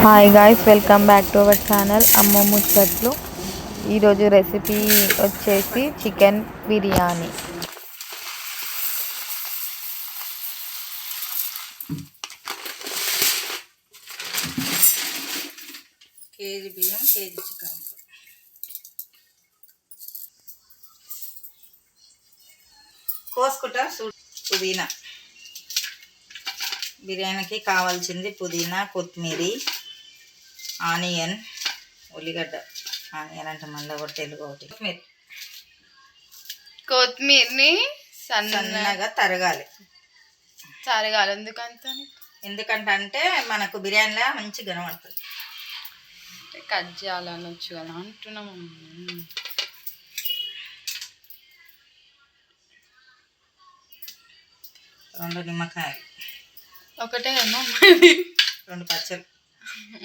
Hi guys, welcome back to our channel అమ్మ ముచ్చట్లు. ఈరోజు రెసిపీ వచ్చేసి చికెన్ బిర్యానీ. కేజీ బియ్యం, కేజీ చికెన్, కోసుకుంటా. పుదీనా, బిర్యానీకి కావాల్సింది పుదీనా, కొత్తిమీర, ఆనియన్, ఉల్లిగడ్డ. ఆనియన్ అంటే మళ్ళీ ఒకటి తెలుగు ఒకటి. కొత్తిమీరని సన్నగా తరగాలి. ఎందుకంటే మనకు బిర్యానీలా మంచి కనబడుతుంది. కట్ చేయాలనొచ్చు కదా అంటున్నాము. 2 నిమ్మకాయలు, ఒకటే కదా 2 పచ్చలు,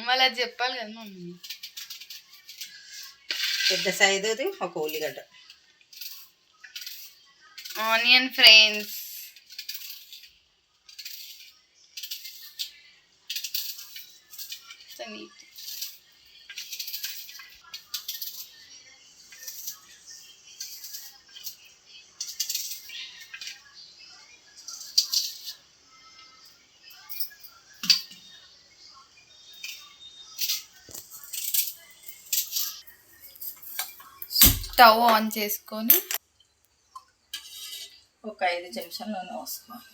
మళ్ళీ అది చెప్పాలి కదా మమ్మీ. పెద్ద సైజుది ఒక ఉల్లిగడ్డ, ఆనియన్ ఫ్రెండ్స్, స్టవ్ ఆన్ చేసుకొని ఒక 5 చెంచాల నూనె పోసుకోవాలి.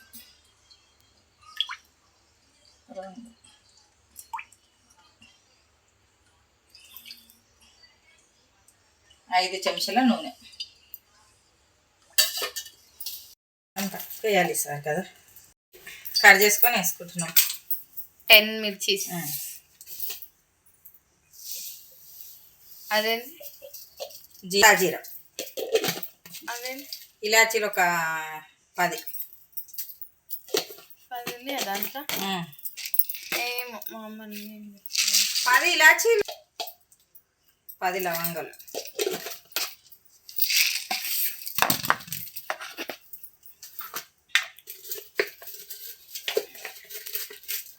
5 చెంచాల నూనె అంత వేయాలి సార్ కదా. కట్ చేసుకొని వేసుకుంటున్నాం. 10 మిర్చి. అదేంటి జీరా, అదేంటి ఇలాచీలు ఒక 10 ఉంది దాంట్లో. ఏమో మా అమ్మ 10 ఇలాచీలు, 10 లవంగాలు,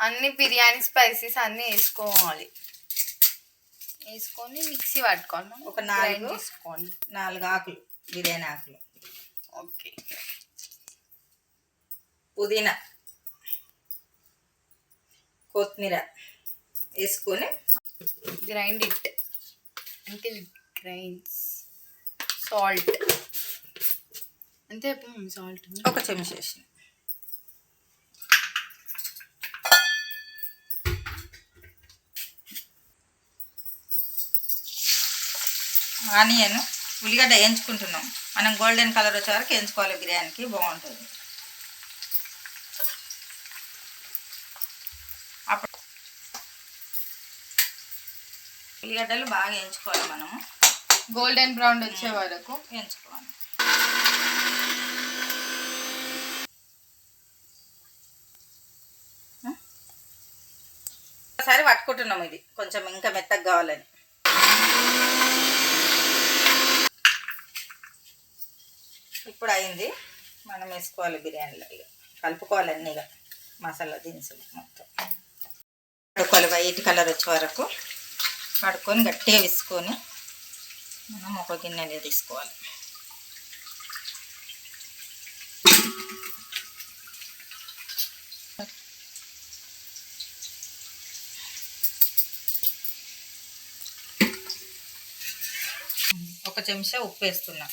అన్ని బిర్యానీ స్పైసెస్ అన్నీ వేసుకోవాలి. వేసుకొని మిక్సీ పట్టుకోవాలి. ఒక 4 తీసుకోండి. 4 ఆకులు, బిర్యానీ ఆకులు. ఓకే. పుదీనా, కొత్తిమీర వేసుకొని grind it until grinds. Salt అంతే. సాల్ట్ ఒక చెంచా వేసి, ఆనియన్, ఉల్లిగడ్డ వేయించుకుంటున్నాం. మనం గోల్డెన్ కలర్ వచ్చే వరకు వేయించుకోవాలి. బిర్యానీకి బాగుంటుంది. అప్పుడు ఉల్లిగడ్డలు బాగా వేయించుకోవాలి. మనము గోల్డెన్ బ్రౌన్ వచ్చే వరకు వేయించుకోవాలి. ఒకసారి పట్టుకుంటున్నాం. ఇది కొంచెం ఇంకా మెత్తగా కావాలని. ఇప్పుడు అయింది. మనం వేసుకోవాలి బిర్యానీలో. ఇక కలుపుకోవాలి అన్నీగా మసాలా దినుసులు మొత్తం. కడుక్కోవాలి. వైట్ కలర్ వచ్చే వరకు కడుక్కొని గట్టిగా వేసుకొని మనం ఒక గిన్నెలో తీసుకోవాలి. ఒక చెంచా ఉప్పు వేస్తున్నా.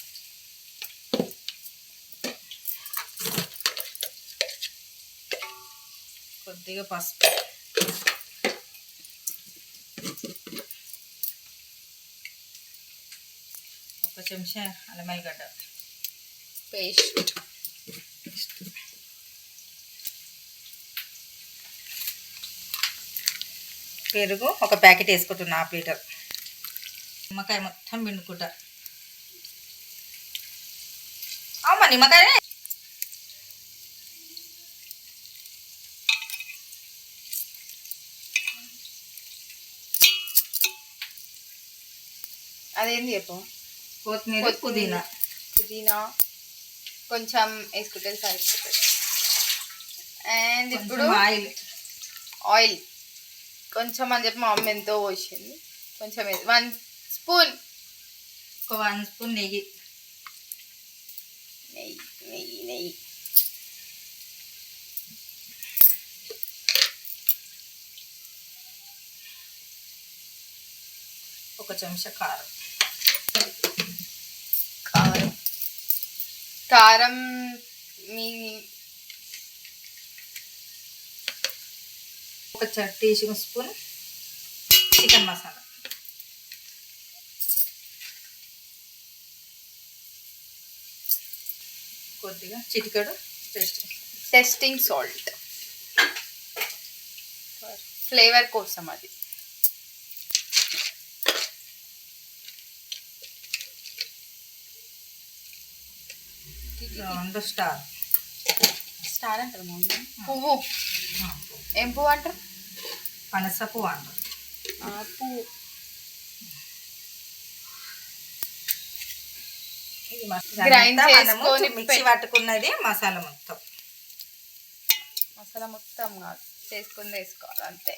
కొద్దిగా పసుపు, ఒక చెంచా అల్లం వెల్లిగడ్డ పేస్ట్, పెరుగు ఒక ప్యాకెట్ వేసుకుంటున్నా, 1/2 లీటర్. నిమ్మకాయ మొత్తం పిండుకుంటా. అమ్మ నిమ్మకాయ అదేంటి చెప్పు. కొత్తిమీర, పుదీనా కొంచెం వేసుకుంటే సరిపోతుంది. అండ్ ఇప్పుడు ఆయిల్ కొంచెం అని చెప్పి మా అమ్మ ఎంతో పోసింది. కొంచెం 1 స్పూన్, ఒక 1 స్పూన్ నెయ్యి. నెయ్యి నెయ్యి నెయ్యి ఒక చెంచా కారం. కారం కారం మీ ఒక టీ స్పూన్ చికెన్ మసాలా. కొద్దిగా చిటికెడు టెస్టింగ్ సాల్ట్ ఫ్లేవర్ కోసం. అది స్టార్ అంటారు మమ్మీ. పువ్వు, ఏం పువ్వు అంటారు? పనస పువ్వు అంటారు. పువ్వు. గ్రైండ్ చేసుకొని మిక్సీ పట్టుకున్నది మసాలా మొత్తం. మసాలా మొత్తం కాదు, చేసుకుని వేసుకోవాలి అంతే.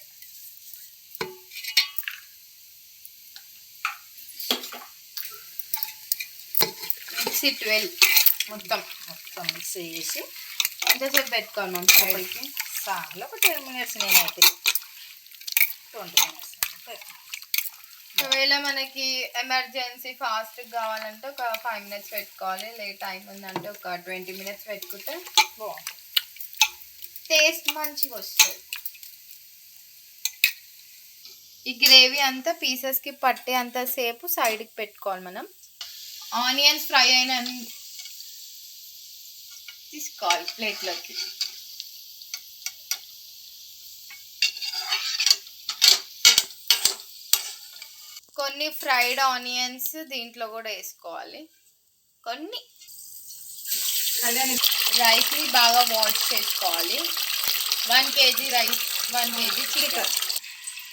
మిక్సీ 12 మొత్తం మిక్సీ చేసి ఎంతసేపు పెట్టుకోవాలి మనం సైడ్కి? చాలా ఒక 10 మినిట్స్, నేనైతే 20 మినిట్స్. ఒకవేళ మనకి ఎమర్జెన్సీ ఫాస్ట్ కావాలంటే ఒక 5 మినిట్స్ పెట్టుకోవాలి. లేట్ టైం ఉందంటే ఒక 20 మినిట్స్ పెట్టుకుంటే బాగుంటుంది, టేస్ట్ మంచిగా వస్తుంది. ఈ గ్రేవీ అంతా పీసెస్కి పట్టే అంతసేపు సైడ్కి పెట్టుకోవాలి మనం. ఆనియన్స్ ఫ్రై అయిన తీసుకోవాలి ప్లేట్లోకి. కొన్ని ఫ్రైడ్ ఆనియన్స్ దీంట్లో కూడా వేసుకోవాలి. కొన్ని రైస్ని బాగా వాష్ చేసుకోవాలి. 1 kg rice, 1 kg chicken.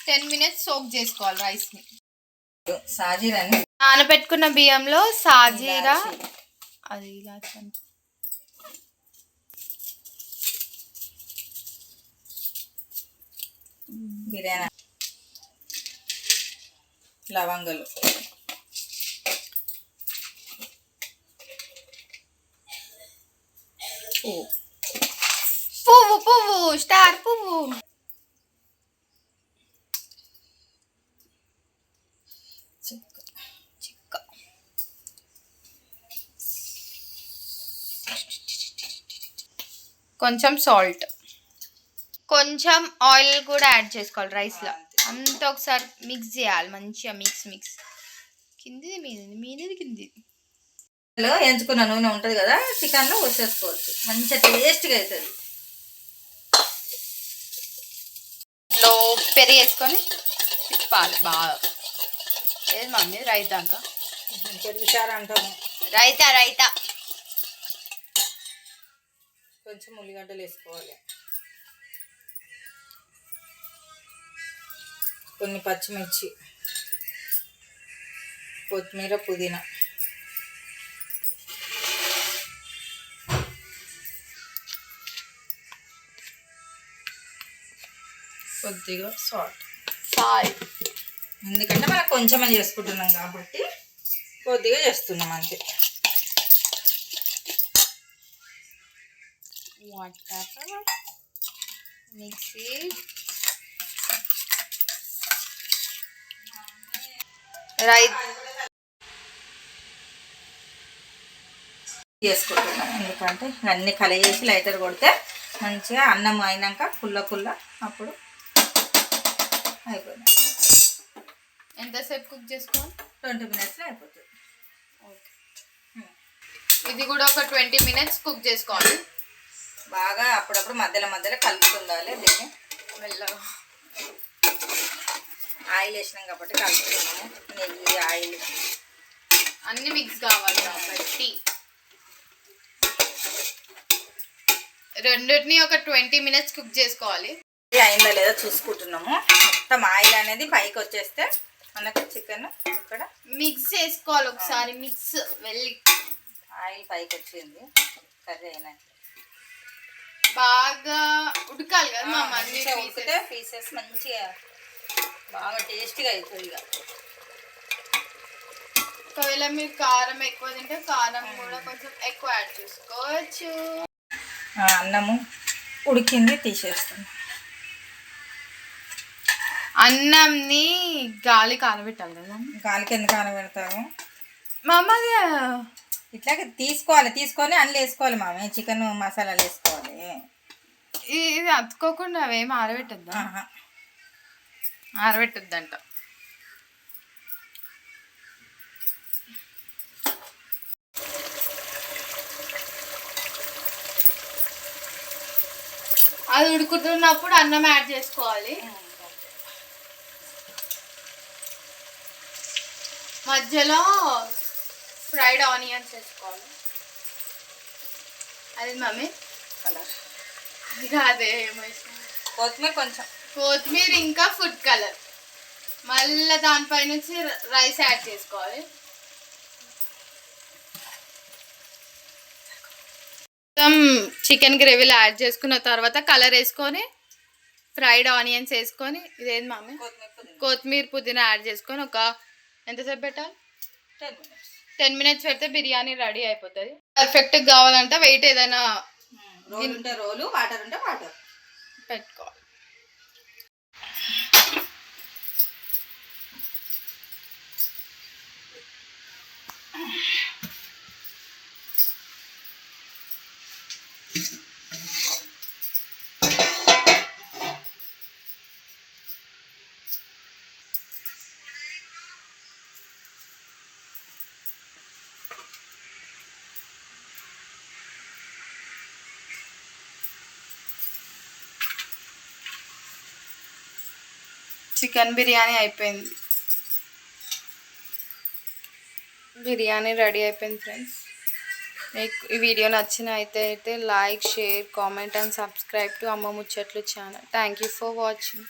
10 minutes soak చేసుకోవాలి రైస్ని. సాజీరాని నానబెట్టుకున్న బియ్యంలో సాజీరా, అది ఇలాచి అంట, బిర్యానీ లవంగాలు, పువ్వు పువ్వు స్టార్ పువ్వు, చిక్క కొంచెం సాల్ట్, కొంచెం ఆయిల్ కూడా యాడ్ చేసుకోవాలి రైస్లో. అంతా ఒకసారి మిక్స్ చేయాలి మంచిగా. మిక్స్ కిందిది మీది కిందిది. ఎంచుకున్న నూనె ఉంటుంది కదా, చికెన్లో పోసేసుకోవచ్చు, మంచిగా టేస్ట్గా అవుతుంది. లో పెరుగు వేసుకొని తిప్పాలి బాగా. ఏది మమ్మీ రైతాక? పెరుగుచారు అంటాము. రైతా కొంచెం ఉల్లిగడ్డలు వేసుకోవాలి, కొన్ని పచ్చిమిర్చి, కొత్తిమీర, పుదీనా, కొద్దిగా సాల్ట్. ఎందుకంటే మనం కొంచెమే చేసుకుంటున్నాం కాబట్టి కొద్దిగా చేస్తున్నాం అంతే. వాటర్ మిక్సీ చేసుకుంటున్నాం. ఎందుకంటే అన్నీ కలిగేసి లైటర్ కొడితే మంచిగా అన్నం అయినాక కుల్ల అప్పుడు అయిపోయింది. ఎంతసేపు కుక్ చేసుకోవాలి? 20 మినిట్స్లో అయిపోతుంది. ఓకే, ఇది కూడా ఒక 20 మినిట్స్ కుక్ చేసుకోవాలి. బాగా అప్పుడప్పుడు మధ్యలో కలుపుతుండాలి. దీన్ని మెల్లగా ఆయిల్ వేసినాం కాబట్టి కలుపుతున్నాము. నెయ్యి, ఆయిల్ అన్ని మిక్స్ కావాలి కాబట్టి రెండింటిని ఒక 20 మినిట్స్ కుక్ చేసుకోవాలి. అయిందా లేదా చూసుకుంటున్నాము. మొత్తం ఆయిల్ అనేది పైకి వచ్చేస్తే మనకు చికెన్ ఇక్కడ మిక్స్ చేసుకోవాలి ఒకసారి. మిక్స్ వెళ్ళి ఆయిల్ పైకి వచ్చింది. కర్రీ అయినా బాగా ఉడకాలి కదా మా మమ్మీ. ఉడికితే పీసెస్ మంచిగా బాగా టేస్టీగా అవుతుంది ఇక. ఒకవేళ మీరు కారం ఎక్కువ తింటే కారం కూడా కొంచెం ఎక్కువ యాడ్ చేసుకోవచ్చు. అన్నము ఉడికింది, తీసేస్తాను. అన్నంని గాలి కాలబెట్టాలి కదా. గాలికి ఎందుకు ఆనబెడతాము మా అమ్మది ఇట్లాగే తీసుకోవాలి. తీసుకొని అందులో వేసుకోవాలి మామే, చికెన్ మసాలాలు వేసుకోవాలి. ఇది అతుక్కోకుండా అవేం ఆరబెట్టద్దా? ఆరబెట్టద్దంట. అది ఉడుకుతున్నప్పుడు అన్నం యాడ్ చేసుకోవాలి. మధ్యలో ఫ్రైడ్ ఆనియన్స్ వేసుకోవాలి. అది మమ్మీ కలర్ కాదే, కొత్తిమీర, కొంచెం కొత్తిమీర, ఇంకా ఫుడ్ కలర్. మళ్ళీ దానిపై నుంచి రైస్ యాడ్ చేసుకోవాలి. మొత్తం చికెన్ గ్రేవీలో యాడ్ చేసుకున్న తర్వాత కలర్ వేసుకొని ఫ్రైడ్ ఆనియన్స్ వేసుకొని, ఇదేంటి మమ్మీ, కొత్తిమీర పుదీనా యాడ్ చేసుకొని ఒక ఎంతసేపు పెట్టాలి? 10 minutes పెడితే బిర్యానీ రెడీ అయిపోతుంది. పర్ఫెక్ట్గా కావాలంటే వెయిట్ ఏదైనా రోల్ ఉంటే రోలు, వాటర్ ఉంటే వాటర్ పెట్టుకోవాలి. చికెన్ బిర్యానీ అయిపోయింది. బిర్యానీ రెడీ అయిపోయింది ఫ్రెండ్స్. మీకు ఈ వీడియో నచ్చినైతే like, share, comment and subscribe to Amma Muchatlu channel. Thank you for watching.